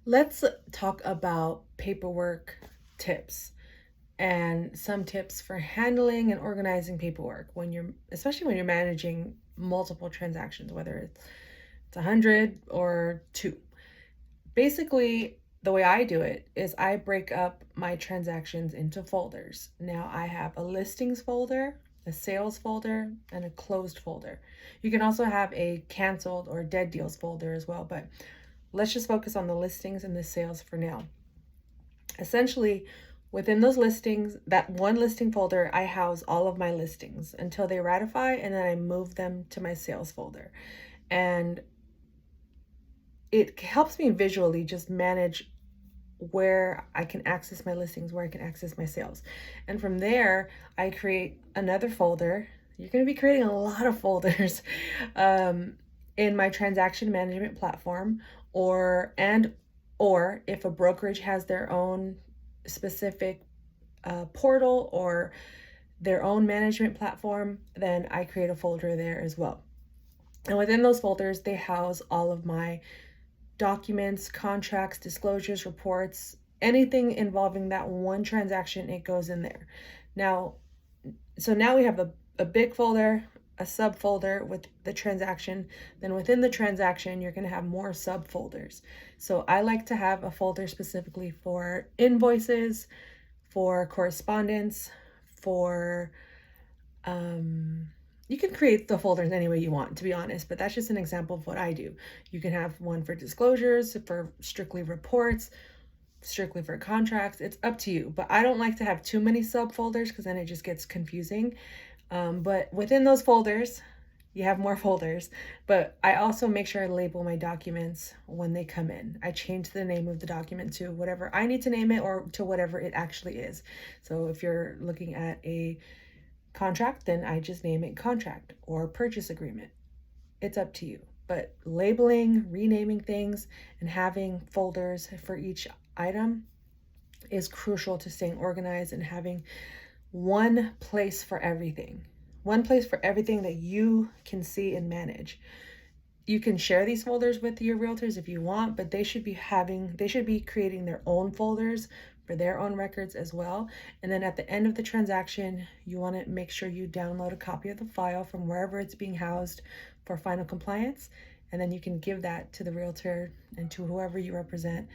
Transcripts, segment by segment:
Let's talk about paperwork tips and some tips for handling and organizing paperwork when especially when you're managing multiple transactions, whether it's 100 or two. Basically, the way I do it is I break up my transactions into folders. Now I have a listings folder, a sales folder, and a closed folder. You can also have a canceled or dead deals folder as well, but let's just focus on the listings and the sales for now. Essentially, within those listings, that one listing folder, I house all of my listings until they ratify, and then I move them to my sales folder. And it helps me visually just manage where I can access my listings, where I can access my sales. And from there, I create another folder. You're going to be creating a lot of folders in my transaction management platform, or if a brokerage has their own specific portal or their own management platform, then I create a folder there as well. And within those folders, they house all of my documents, contracts, disclosures, reports, anything involving that one transaction, it goes in there. Now, so now we have a big folder, a subfolder with the transaction. Then within the transaction, you're going to have more subfolders. So I like to have a folder specifically for invoices, for correspondence, for you can create the folders any way you want, to be honest, but that's just an example of what I do. You can have one for disclosures, for strictly reports, strictly for contracts. It's up to you, but I don't like to have too many subfolders because then it just gets confusing. But within those folders, you have more folders, but I also make sure I label my documents when they come in. I change the name of the document to whatever I need to name it or to whatever it actually is. So if you're looking at a contract, then I just name it contract or purchase agreement. It's up to you. But labeling, renaming things, and having folders for each item is crucial to staying organized and having one place for everything. One place for everything that you can see and manage. You can share these folders with your realtors if you want, but they should be creating their own folders for their own records as well. And then at the end of the transaction, you want to make sure you download a copy of the file from wherever it's being housed for final compliance. And then you can give that to the realtor and to whoever you represent,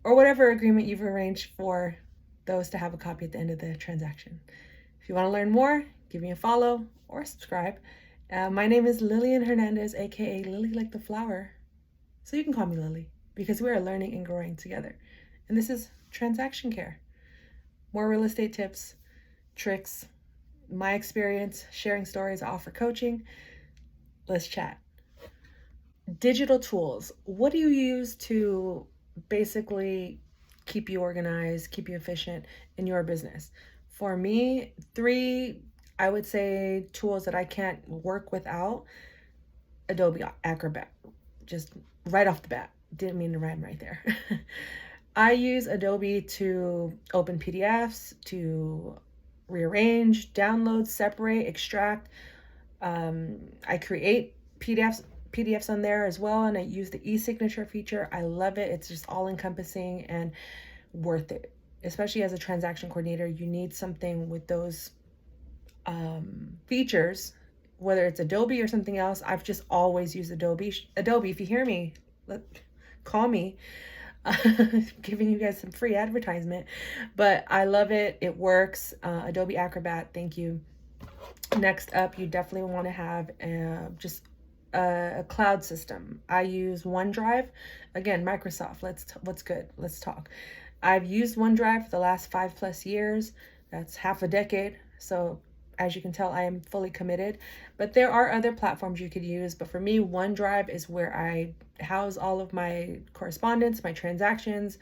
or whatever agreement you've arranged for those to have a copy at the end of the transaction. If you want to learn more, give me a follow or subscribe. My name is Lillian Hernandez, aka Lily like the flower. So you can call me Lily because we are learning and growing together. And this is Transaction Care. More real estate tips, tricks, my experience, sharing stories, I offer coaching. Let's chat. Digital tools. What do you use to basically keep you organized, keep you efficient in your business? For me, three, I would say, tools that I can't work without. Adobe Acrobat, just right off the bat. Didn't mean to rhyme right there. I use Adobe to open PDFs, to rearrange, download, separate, extract. I create PDFs on there as well, and I use the e-signature feature. I love it. It's just all encompassing and worth it. Especially as a transaction coordinator, you need something with those features, whether it's Adobe or something else. I've just always used Adobe. Adobe, if you hear me, call me. Giving you guys some free advertisement, but I love it. It works. Adobe Acrobat, thank you. Next up, you definitely want to have just a cloud system. I use OneDrive. Again, Microsoft. What's good? Let's talk. I've used OneDrive for the last 5+ years. That's half a decade. So as you can tell, I am fully committed, but there are other platforms you could use. But for me, OneDrive is where I house all of my correspondence, my transactions,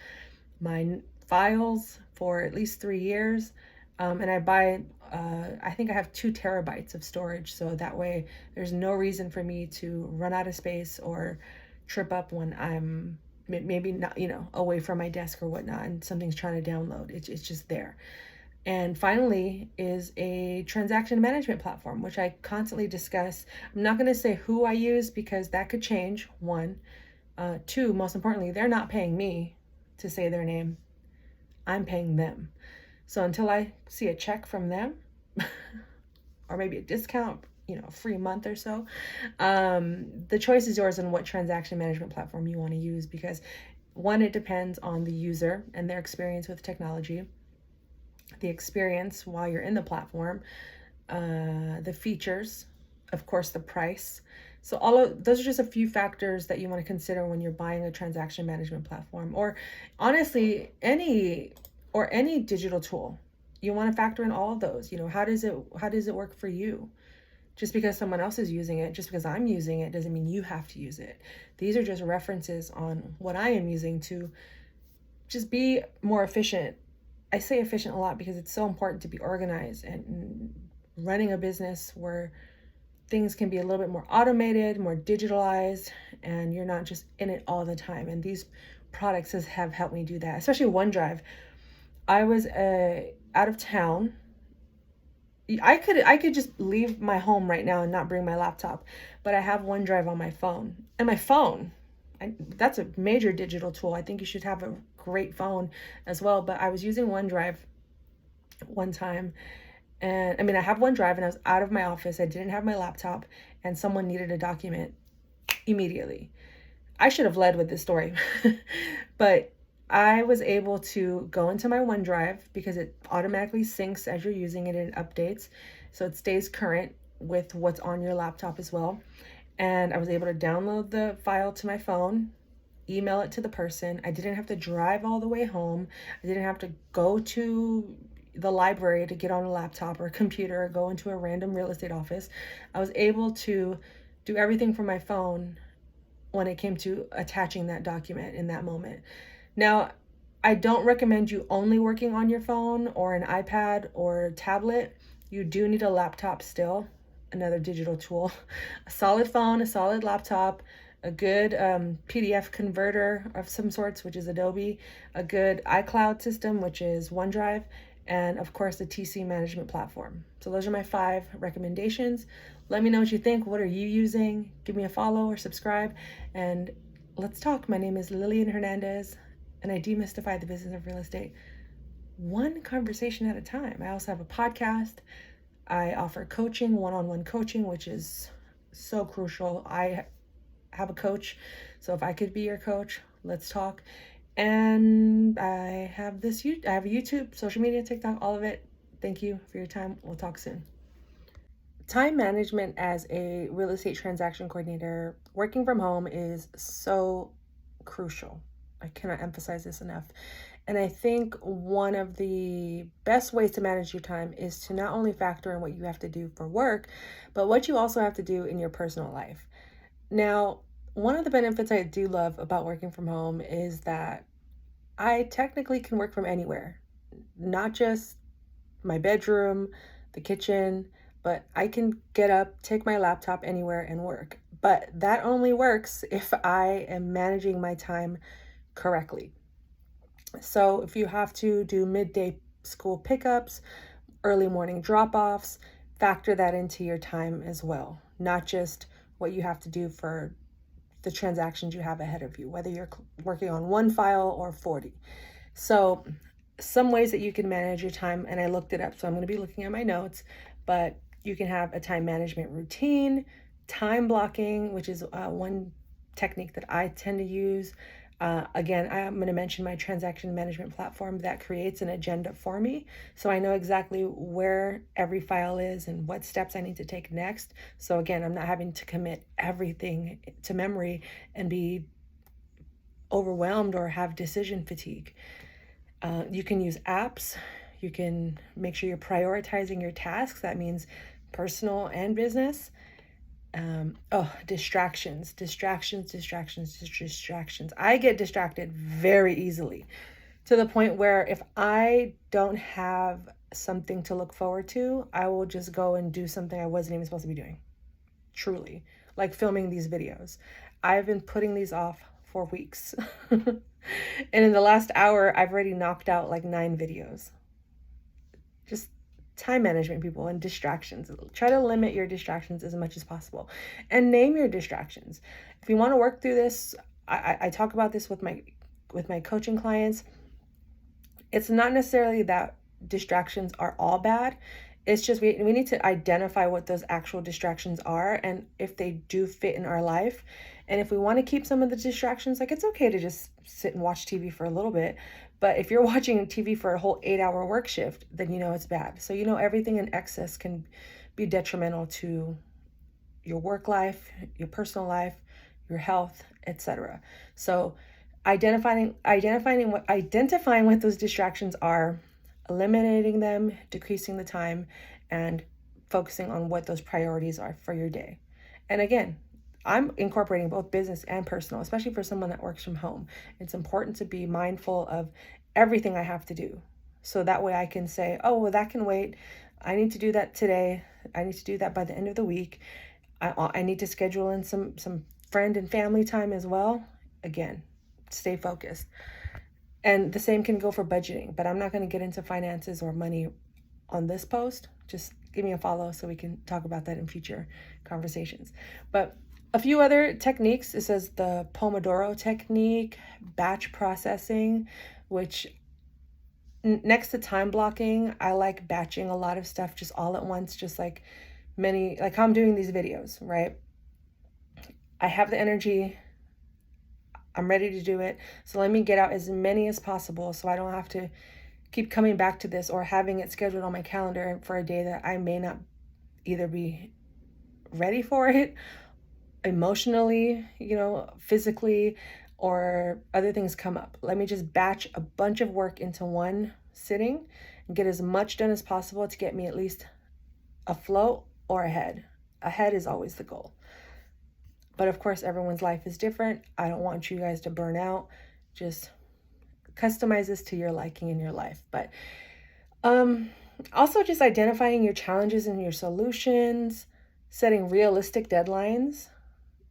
my files for at least 3 years. And I think I have 2 terabytes of storage. So that way there's no reason for me to run out of space or trip up when I'm maybe not, away from my desk or whatnot, and something's trying to download. It's just there. And finally is a transaction management platform, which I constantly discuss. I'm not going to say who I use because that could change, one. Two, most importantly, they're not paying me to say their name. I'm paying them. So until I see a check from them, or maybe a discount, a free month or so, the choice is yours on what transaction management platform you want to use, because one, it depends on the user and their experience with technology, the experience while you're in the platform, the features, of course, the price. So all of those are just a few factors that you want to consider when you're buying a transaction management platform, or honestly, any digital tool. You want to factor in all of those. How does it work for you? Just because someone else is using it, just because I'm using it, doesn't mean you have to use it. These are just references on what I am using to just be more efficient. I say efficient a lot because it's so important to be organized, and running a business where things can be a little bit more automated, more digitalized, and you're not just in it all the time. And these products have helped me do that, especially OneDrive. I was out of town. I could just leave my home right now and not bring my laptop, but I have OneDrive on my phone. And my phone, that's a major digital tool. I think you should have a great phone as well. But I was using OneDrive one time, and I have OneDrive, and I was out of my office. I didn't have my laptop, and someone needed a document immediately. I should have led with this story, but I was able to go into my OneDrive because it automatically syncs as you're using it and updates. So it stays current with what's on your laptop as well. And I was able to download the file to my phone, email it to the person. I didn't have to drive all the way home. I didn't have to go to the library to get on a laptop or a computer or go into a random real estate office. I was able to do everything from my phone when it came to attaching that document in that moment. Now, I don't recommend you only working on your phone or an iPad or tablet. You do need a laptop still, another digital tool. A solid phone, a solid laptop, a good PDF converter of some sorts, which is Adobe, a good iCloud system, which is OneDrive, and of course the TC management platform. So those are my 5 recommendations. Let me know what you think. What are you using? Give me a follow or subscribe, and let's talk. My name is Lillian Hernandez, and I demystify the business of real estate one conversation at a time. I also have a podcast. I offer coaching, one-on-one coaching, which is so crucial. I have a coach, so if I could be your coach, let's talk. And I have a YouTube, social media, TikTok, all of it. Thank you for your time. We'll talk soon. Time management as a real estate transaction coordinator, working from home, is so crucial. I cannot emphasize this enough. And I think one of the best ways to manage your time is to not only factor in what you have to do for work, but what you also have to do in your personal life. Now, one of the benefits I do love about working from home is that I technically can work from anywhere, not just my bedroom, the kitchen, but I can get up, take my laptop anywhere and work. But that only works if I am managing my time correctly. So if you have to do midday school pickups, early morning drop-offs, factor that into your time as well, not just what you have to do for the transactions you have ahead of you, whether you're working on 1 file or 40. So some ways that you can manage your time, and I looked it up, so I'm going to be looking at my notes, but you can have a time management routine, time blocking, which is one technique that I tend to use. Again, I'm going to mention my transaction management platform that creates an agenda for me, so I know exactly where every file is and what steps I need to take next. So again, I'm not having to commit everything to memory and be overwhelmed or have decision fatigue. You can use apps. You can make sure you're prioritizing your tasks. That means personal and business. Distractions. I get distracted very easily, to the point where if I don't have something to look forward to, I will just go and do something I wasn't even supposed to be doing. Truly, like filming these videos. I've been putting these off for weeks. And in the last hour, I've already knocked out like 9 videos. Just time management, people, and distractions. Try to limit your distractions as much as possible, and name your distractions. If you want to work through this, I talk about this with my with my coaching clients, it's not necessarily that distractions are all bad. It's just we need to identify what those actual distractions are and if they do fit in our life. And if we want to keep some of the distractions, like it's okay to just sit and watch TV for a little bit. But if you're watching TV for a whole 8-hour work shift, then you know it's bad. So you know everything in excess can be detrimental to your work life, your personal life, your health, etc. So identifying what those distractions are, eliminating them, decreasing the time, and focusing on what those priorities are for your day. And again, I'm incorporating both business and personal, especially for someone that works from home. It's important to be mindful of everything I have to do. So that way I can say, oh, well, that can wait. I need to do that today. I need to do that by the end of the week. I need to schedule in some friend and family time as well. Again, stay focused. And the same can go for budgeting, but I'm not going to get into finances or money on this post. Just give me a follow so we can talk about that in future conversations. But a few other techniques, it says the Pomodoro technique, batch processing, which next to time blocking, I like batching a lot of stuff just all at once, just like how I'm doing these videos, right? I have the energy, I'm ready to do it. So let me get out as many as possible so I don't have to keep coming back to this or having it scheduled on my calendar for a day that I may not either be ready for it emotionally, physically, or other things come up. Let me just batch a bunch of work into one sitting and get as much done as possible to get me at least afloat or ahead. Ahead is always the goal. But of course, everyone's life is different. I don't want you guys to burn out. Just customize this to your liking in your life. But also just identifying your challenges and your solutions, setting realistic deadlines.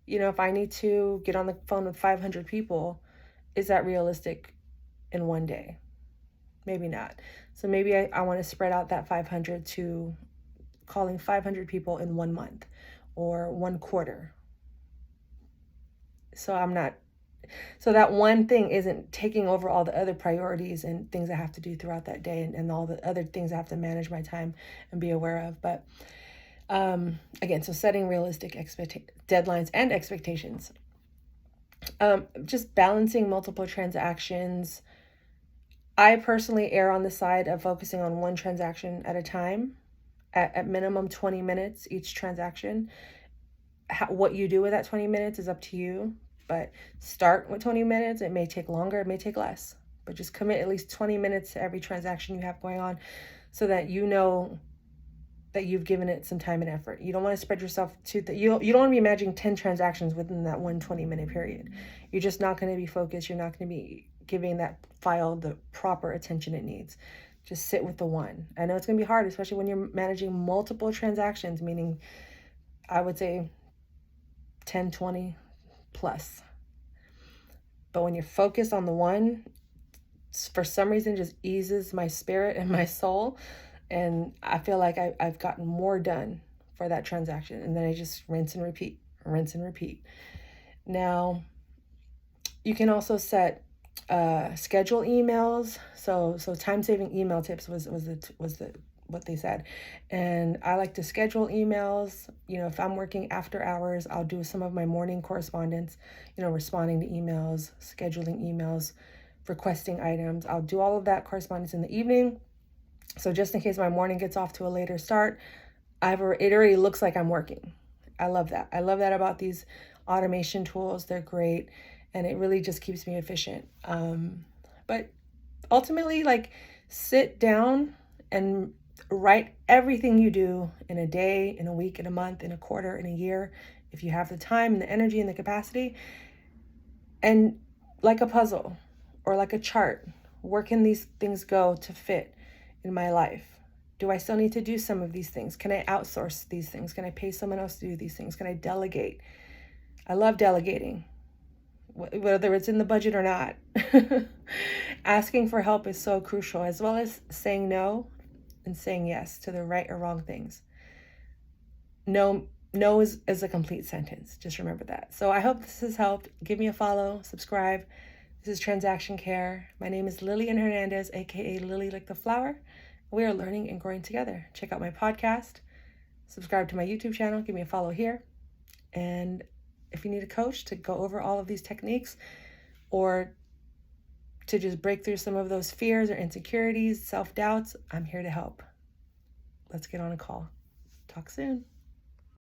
If I need to get on the phone with 500 people, is that realistic in one day? Maybe not. So maybe I want to spread out that 500 to calling 500 people in 1 month or 1 quarter. So that one thing isn't taking over all the other priorities and things I have to do throughout that day and all the other things I have to manage my time and be aware of. But again, so setting realistic deadlines and expectations. Just balancing multiple transactions. I personally err on the side of focusing on one transaction at a time, at minimum 20 minutes each transaction. What you do with that 20 minutes is up to you, but start with 20 minutes. It may take longer, it may take less, but just commit at least 20 minutes to every transaction you have going on so that you know that you've given it some time and effort. You don't want to spread yourself you don't want to be managing 10 transactions within that 20-minute period. You're just not going to be focused. You're not going to be giving that file the proper attention it needs. Just sit with the one. I know it's going to be hard, especially when you're managing multiple transactions, meaning I would say 10, 20 plus. But when you're focused on the one, for some reason, just eases my spirit and my soul. And I feel like I've gotten more done for that transaction. And then I just rinse and repeat. Now, you can also set schedule emails. So time-saving email tips was what they said. And I like to schedule emails. If I'm working after hours, I'll do some of my morning correspondence, responding to emails, scheduling emails, requesting items. I'll do all of that correspondence in the evening. So just in case my morning gets off to a later start, it already looks like I'm working. I love that. I love that about these automation tools. They're great. And it really just keeps me efficient. But ultimately, sit down and write everything you do in a day, in a week, in a month, in a quarter, in a year, if you have the time and the energy and the capacity. And like a puzzle or like a chart, where can these things go to fit in my life? Do I still need to do some of these things? Can I outsource these things? Can I pay someone else to do these things? Can I delegate? I love delegating, whether it's in the budget or not. Asking for help is so crucial, as well as saying no and saying yes to the right or wrong things. No is a complete sentence. Just remember that. So I hope this has helped. Give me a follow, subscribe. This is Transaction Care. My name is Lillian Hernandez, aka Lily Like the Flower. We are learning and growing together. Check out my podcast, subscribe to my YouTube channel, give me a follow here. And if you need a coach to go over all of these techniques or to just break through some of those fears or insecurities, self-doubts, I'm here to help. Let's get on a call. Talk soon.